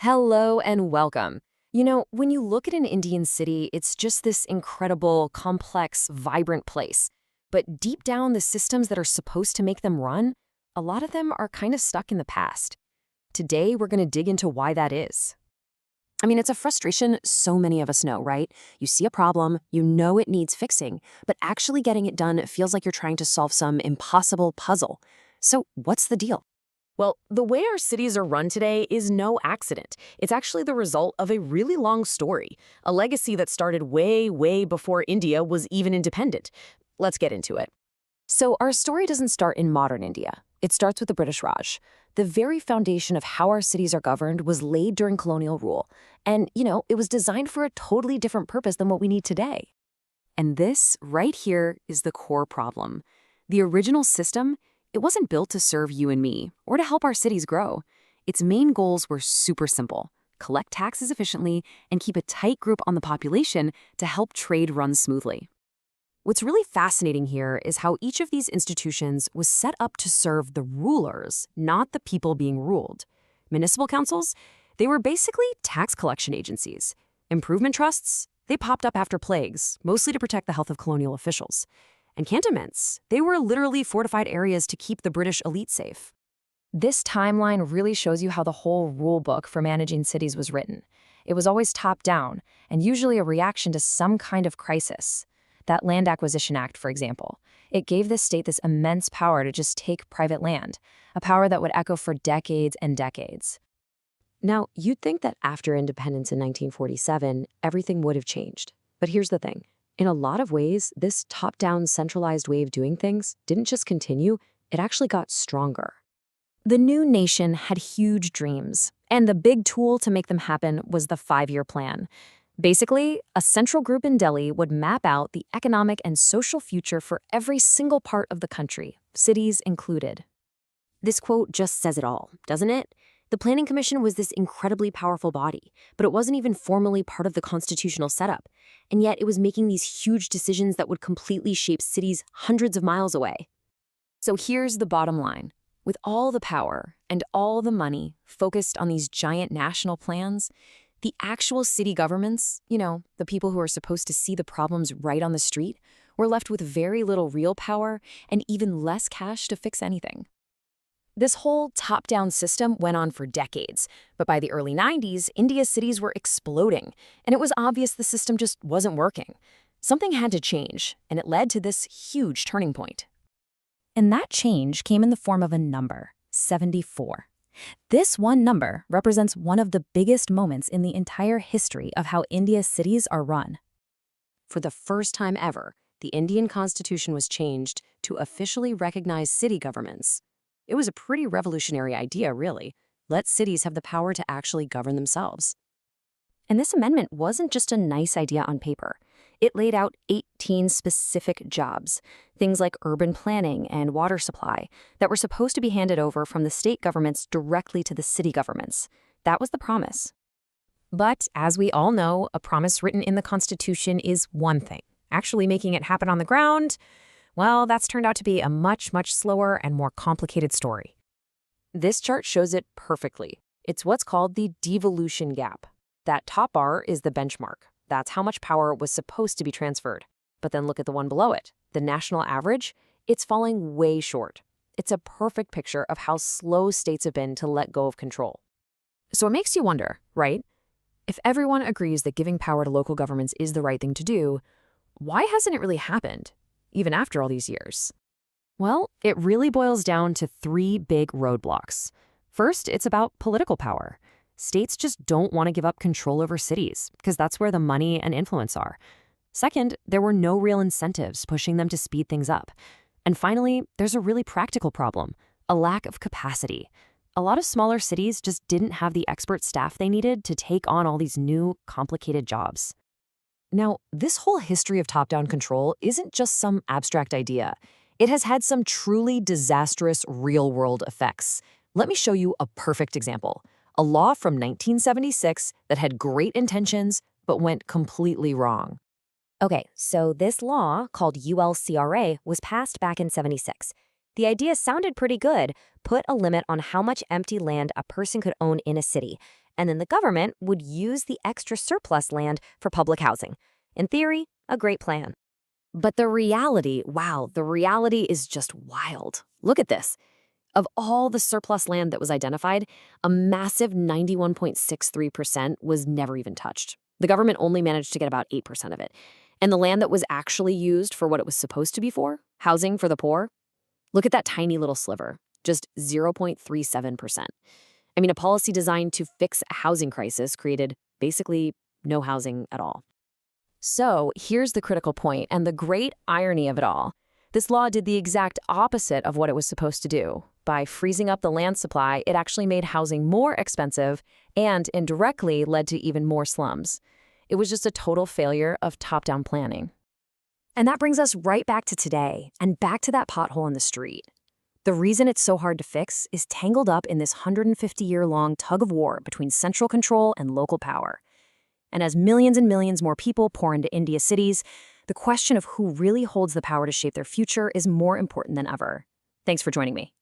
Hello and welcome. When you look at an Indian city, it's just this incredible, complex, vibrant place. But deep down, the systems that are supposed to make them run, a lot of them are kind of stuck in the past. Today, we're going to dig into why that is. It's a frustration so many of us know, right? You see a problem, you know it needs fixing, but actually getting it done feels like you're trying to solve some impossible puzzle. So, what's the deal? Well, the way our cities are run today is no accident. It's actually the result of a really long story, a legacy that started way, way before India was even independent. Let's get into it. So our story doesn't start in modern India. It starts with the British Raj. The very foundation of how our cities are governed was laid during colonial rule. And, it was designed for a totally different purpose than what we need today. And this, right here, is the core problem. The original system, it wasn't built to serve you and me, or to help our cities grow. Its main goals were super simple: collect taxes efficiently and keep a tight group on the population to help trade run smoothly. What's really fascinating here is how each of these institutions was set up to serve the rulers, not the people being ruled. Municipal councils, they were basically tax collection agencies. Improvement trusts, they popped up after plagues, mostly to protect the health of colonial officials. And cantonments, they were literally fortified areas to keep the British elite safe. This timeline really shows you how the whole rule book for managing cities was written. It was always top-down, and usually a reaction to some kind of crisis. That Land Acquisition Act, for example, it gave the state this immense power to just take private land, a power that would echo for decades and decades. Now, you'd think that after independence in 1947, everything would have changed. But here's the thing. In a lot of ways, this top-down centralized way of doing things didn't just continue, it actually got stronger. The new nation had huge dreams, and the big tool to make them happen was the 5-year plan. Basically, a central group in Delhi would map out the economic and social future for every single part of the country, cities included. This quote just says it all, doesn't it? The Planning Commission was this incredibly powerful body, but it wasn't even formally part of the constitutional setup. And yet it was making these huge decisions that would completely shape cities hundreds of miles away. So here's the bottom line. With all the power and all the money focused on these giant national plans, the actual city governments, the people who are supposed to see the problems right on the street, were left with very little real power and even less cash to fix anything. This whole top-down system went on for decades, but by the early 90s, India's cities were exploding, and it was obvious the system just wasn't working. Something had to change, and it led to this huge turning point. And that change came in the form of a number, 74. This one number represents one of the biggest moments in the entire history of how India's cities are run. For the first time ever, the Indian Constitution was changed to officially recognize city governments. It was a pretty revolutionary idea, really. Let cities have the power to actually govern themselves. And this amendment wasn't just a nice idea on paper. It laid out 18 specific jobs, things like urban planning and water supply, that were supposed to be handed over from the state governments directly to the city governments. That was the promise. But as we all know, a promise written in the Constitution is one thing. Actually making it happen on the ground, well, that's turned out to be a much, much slower and more complicated story. This chart shows it perfectly. It's what's called the devolution gap. That top bar is the benchmark. That's how much power was supposed to be transferred. But then look at the one below it. The national average, it's falling way short. It's a perfect picture of how slow states have been to let go of control. So it makes you wonder, right? If everyone agrees that giving power to local governments is the right thing to do, why hasn't it really happened, even after all these years? Well, it really boils down to 3 big roadblocks. First, it's about political power. States just don't want to give up control over cities, because that's where the money and influence are. Second, there were no real incentives pushing them to speed things up. And finally, there's a really practical problem, a lack of capacity. A lot of smaller cities just didn't have the expert staff they needed to take on all these new, complicated jobs. Now, this whole history of top-down control isn't just some abstract idea. It has had some truly disastrous real-world effects. Let me show you a perfect example. A law from 1976 that had great intentions but went completely wrong. Okay, so this law, called ULCRA, was passed back in '76. The idea sounded pretty good: put a limit on how much empty land a person could own in a city. And then the government would use the extra surplus land for public housing. In theory, a great plan. But the reality, wow, the reality is just wild. Look at this. Of all the surplus land that was identified, a massive 91.63% was never even touched. The government only managed to get about 8% of it. And the land that was actually used for what it was supposed to be for, housing for the poor, look at that tiny little sliver, just 0.37%. I mean, a policy designed to fix a housing crisis created basically no housing at all. So here's the critical point and the great irony of it all. This law did the exact opposite of what it was supposed to do. By freezing up the land supply, it actually made housing more expensive and indirectly led to even more slums. It was just a total failure of top-down planning. And that brings us right back to today and back to that pothole in the street. The reason it's so hard to fix is tangled up in this 150-year-long tug of war between central control and local power. And as millions and millions more people pour into India's cities, the question of who really holds the power to shape their future is more important than ever. Thanks for joining me.